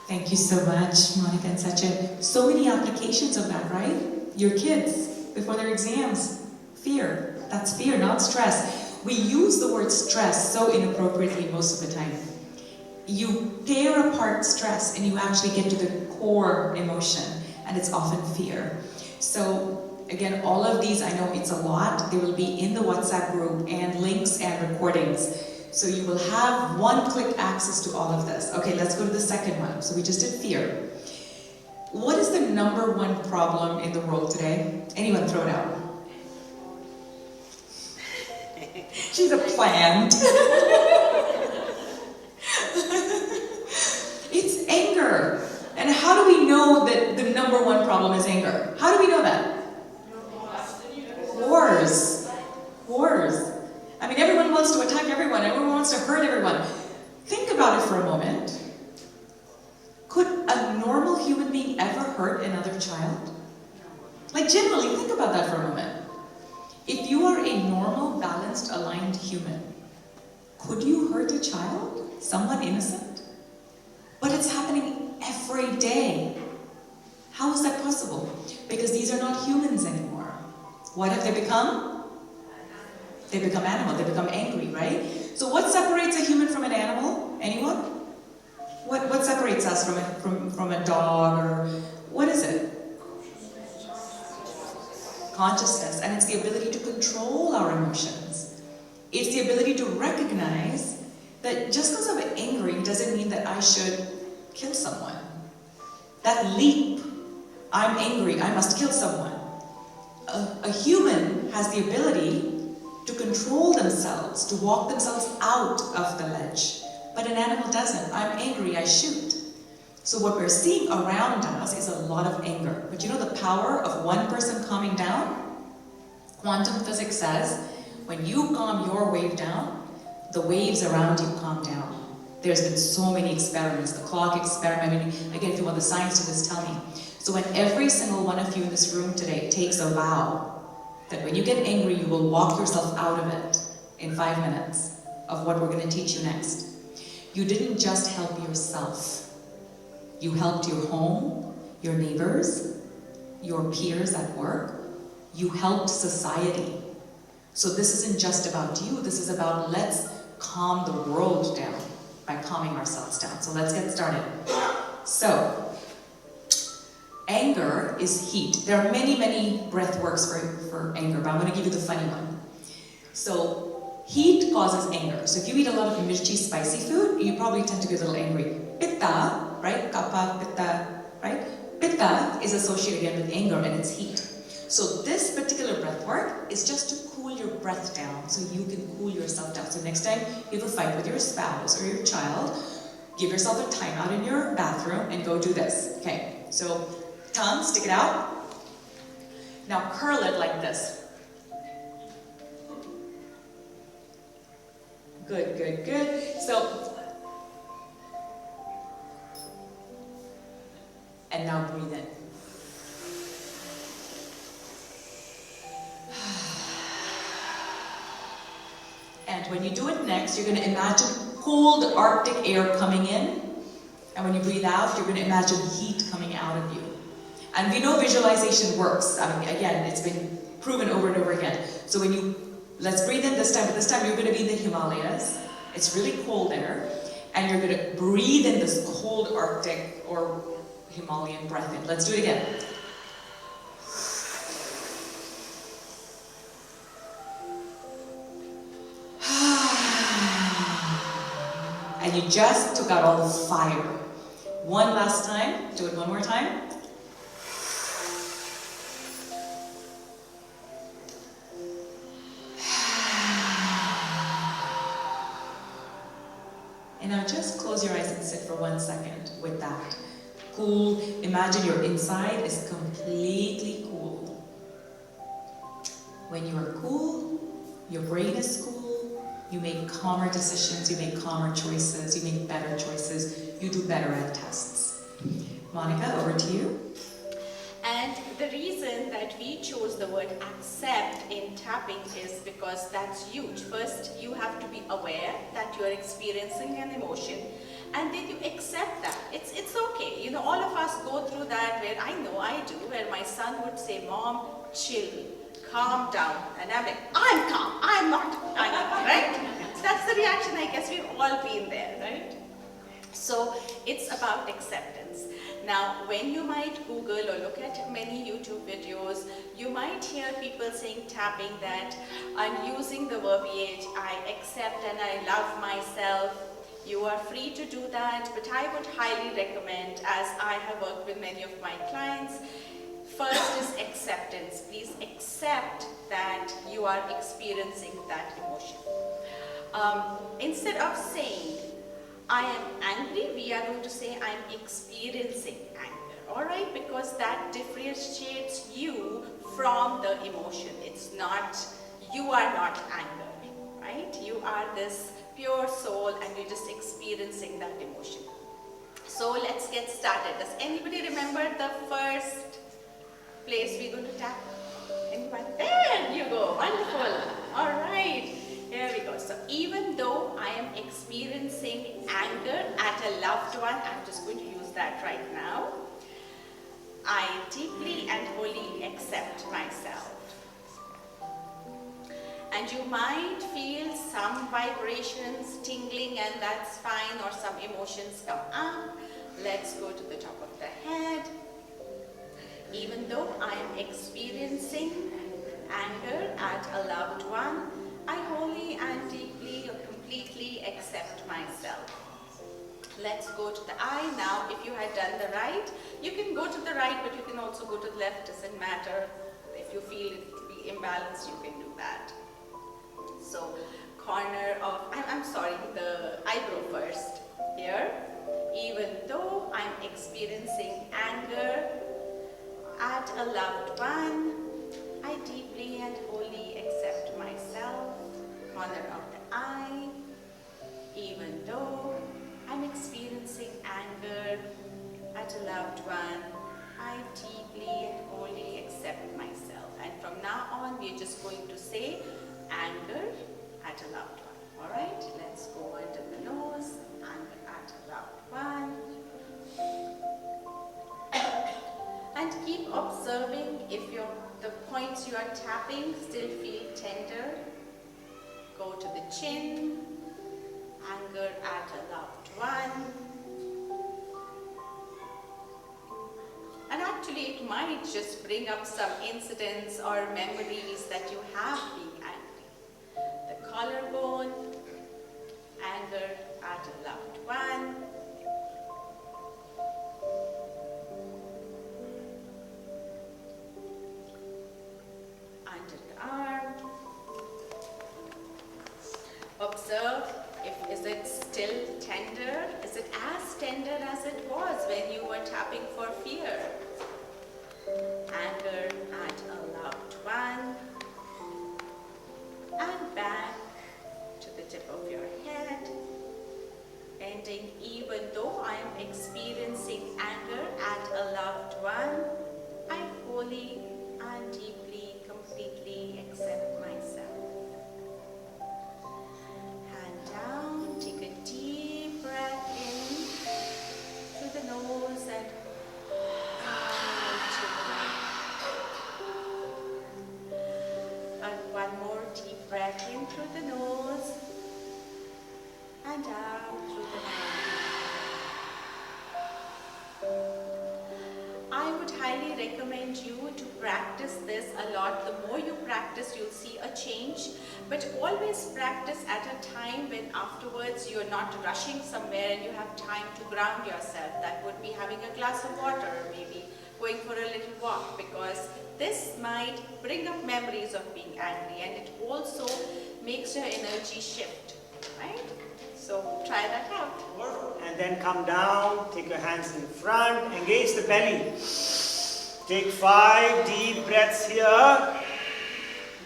Thank you so much, Monica and Sachin. So many applications of that, right? Your kids, before their exams, fear. That's fear, not stress. We use the word stress so inappropriately most of the time. You tear apart stress and you actually get to the core emotion, and it's often fear. So again, all of these, I know it's a lot. They will be in the WhatsApp group and links and recordings. So you will have one-click access to all of this. Okay, let's go to the second one. So we just did fear. What is the number one problem in the world today? Anyone throw it out. She's a plant. It's anger. And how do we know that the number one problem is anger? How do we know that? Wars. Wars. I mean, everyone wants to attack everyone. Everyone wants to hurt everyone. Think about it for a moment. Could a normal human being ever hurt another child? Like, generally, think about that for a moment. If you are a normal, balanced, aligned human, could you hurt a child? Someone innocent? But it's happening every day. How is that possible? Because these are not humans anymore. What have they become? They become animal, they become angry, right? So what separates a human from an animal? Anyone? What separates us from a dog, or what is it? Consciousness, and it's the ability to control our emotions. It's the ability to recognize that just because I'm angry doesn't mean that I should kill someone. That leap, I'm angry, I must kill someone. A human has the ability to control themselves, to walk themselves out of the ledge. But an animal doesn't. I'm angry, I shoot. So what we're seeing around us is a lot of anger. But you know the power of one person calming down? Quantum physics says, when you calm your wave down, the waves around you calm down. There's been so many experiments, the clock experiment. I mean, again, if you want the science to this, tell me. So when every single one of you in this room today takes a vow that when you get angry, you will walk yourself out of it in 5 minutes of what we're going to teach you next. You didn't just help yourself. You helped your home, your neighbors, your peers at work. You helped society. So this isn't just about you. This is about let's calm the world down by calming ourselves down. So let's get started. So, anger is heat. There are many, many breath works for anger, but I'm going to give you the funny one. So, heat causes anger. So if you eat a lot of mirchi, spicy food, you probably tend to be a little angry. Pitta, right? Kapha, pitta, right? Pitta is associated with anger and it's heat. So this particular breath work is just to cool your breath down so you can cool yourself down. So next time you have a fight with your spouse or your child, give yourself a time out in your bathroom and go do this. Okay, so tongue, stick it out. Now curl it like this. Good, good, good. So, and now breathe in. And when you do it next, you're going to imagine cold Arctic air coming in. And when you breathe out, you're going to imagine heat coming out of you. And we know visualization works. I mean, again, it's been proven over and over again. So when you, let's breathe in this time, but this time you're going to be in the Himalayas. It's really cold there. And you're going to breathe in this cold Arctic or Himalayan breath in. Let's do it again. And you just took out all the fire. One last time. Do it one more time. And now just close your eyes and sit for 1 second with that. Cool. Imagine your inside is completely cool. When you are cool, your brain is cool. You make calmer decisions, you make calmer choices, you make better choices, you do better at tests. Monica, over to you. And the reason that we chose the word accept in tapping is because that's huge. First, you have to be aware that you're experiencing an emotion, and then you accept that. It's okay. that where I know I do, where my son would say, Mom, chill, calm down. And I'm like, I'm calm, I'm not, right? So that's the reaction, I guess we've all been there, right? So it's about acceptance. Now, when you might Google or look at many YouTube videos, you might hear people saying tapping that I'm using the verbiage, I accept and I love myself. You are free to do that, but I would highly recommend, as I have worked with many of my clients, first is acceptance. Please accept that you are experiencing that emotion. Instead of saying, I am angry, we are going to say I'm experiencing anger, alright? Because that differentiates you from the emotion. It's not, you are not angry, right? You are this pure soul and you're just experiencing that emotion. So let's get started. Does anybody remember the first place we're going to tap? Anyone? There you go, wonderful. Alright. Here we go. So even though I am experiencing anger at a loved one, I'm just going to use that right now. I deeply and wholly accept myself. And you might feel some vibrations, tingling, and that's fine, or some emotions come up. Let's go to the top of the head. Even though I am experiencing anger at a loved one, I wholly and deeply or completely accept myself. Let's go to the eye now. If you had done the right, you can go to the right, but you can also go to the left. Doesn't matter. If you feel it to be imbalanced, you can do that. So, corner of, the eyebrow first. Here, even though I'm experiencing anger at a loved one, I deeply and wholly accept myself. Corner of the eye. Even though I'm experiencing anger at a loved one, I deeply and wholly accept myself. And from now on, we're just going to say anger at a loved one. Alright, let's go under the nose. Anger at a loved one. And keep observing if the points you are tapping still feel tender. Go to the chin. Anger at a loved one. And actually it might just bring up some incidents or memories that you have been angry. The collarbone. Anger at a loved one. Under the arm. Observe is it still tender? Is it as tender as it was when you were tapping for fear? Anger at a loved one. And back to the tip of your head. Ending, even though I am experiencing anger at a loved one, I wholly and deeply, completely accept myself. Hand down, take a deep breath in through the nose and out to the mouth. And one more deep breath in through the nose and out through the mouth. I would highly recommend you to practice this a lot. The more you practice, you'll see a change. But always practice at a time when afterwards you're not rushing somewhere and you have time to ground yourself. That would be having a glass of water, maybe going for a little walk, because this might bring up memories of being angry, and it also makes your energy shift, right? So try that out. And then come down, take your hands in front, engage the belly. Take 5 deep breaths here.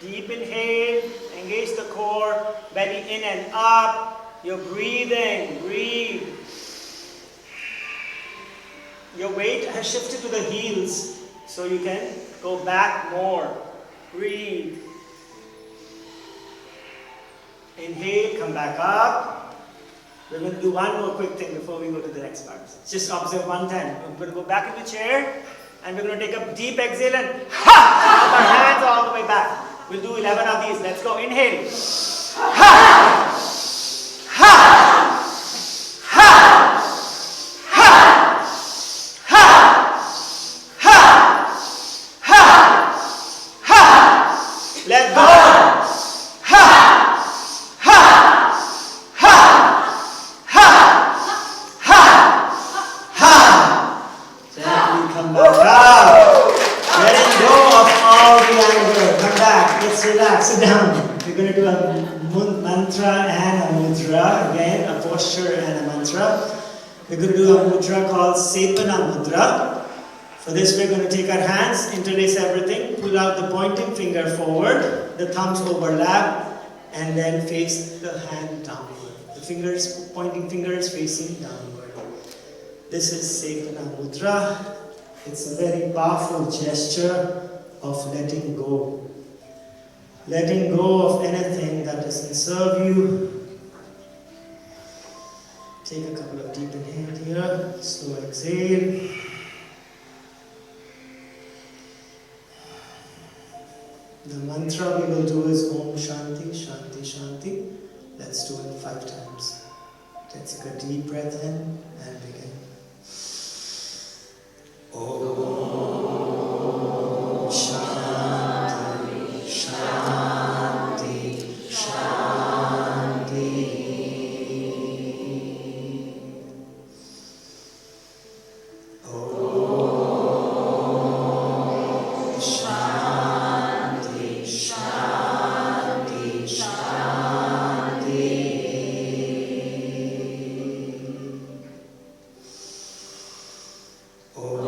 Deep inhale, engage the core, belly in and up. You're breathing, breathe. Your weight has shifted to the heels, so you can go back more. Breathe. Inhale, come back up. We're going to do one more quick thing before we go to the next part. Just observe 1 time. We're going to go back in the chair and we're going to take a deep exhale and ha! Our hands all the way back. We'll do 11 of these. Let's go. Inhale. Ha! Ha! Ha! Ha! Ha! Ha! Ha! Ha! Let go. Ha! Ha! Ha! Ha! Ha! Ha! Gently come back up. Letting go of all the anger. Come back. Let's relax. Sit down. We're going to do a mantra and a mudra. Again, a posture and a mantra. We're going to do a mudra called Sepana Mudra. For this, we're going to take our hands, interlace everything, pull out the pointing finger forward, the thumbs overlap, and then face the hand downward. The fingers, pointing fingers facing downward. This is Sepana Mudra. It's a very powerful gesture of letting go. Letting go of anything that doesn't serve you. Take a couple of deep inhales here, slow exhale. The mantra we will do is Om Shanti, Shanti, Shanti. Let's do it 5 times. Let's take a deep breath in and begin. Om Shanti, Shanti, Shanti. Om Shanti, Shanti, Shanti. Om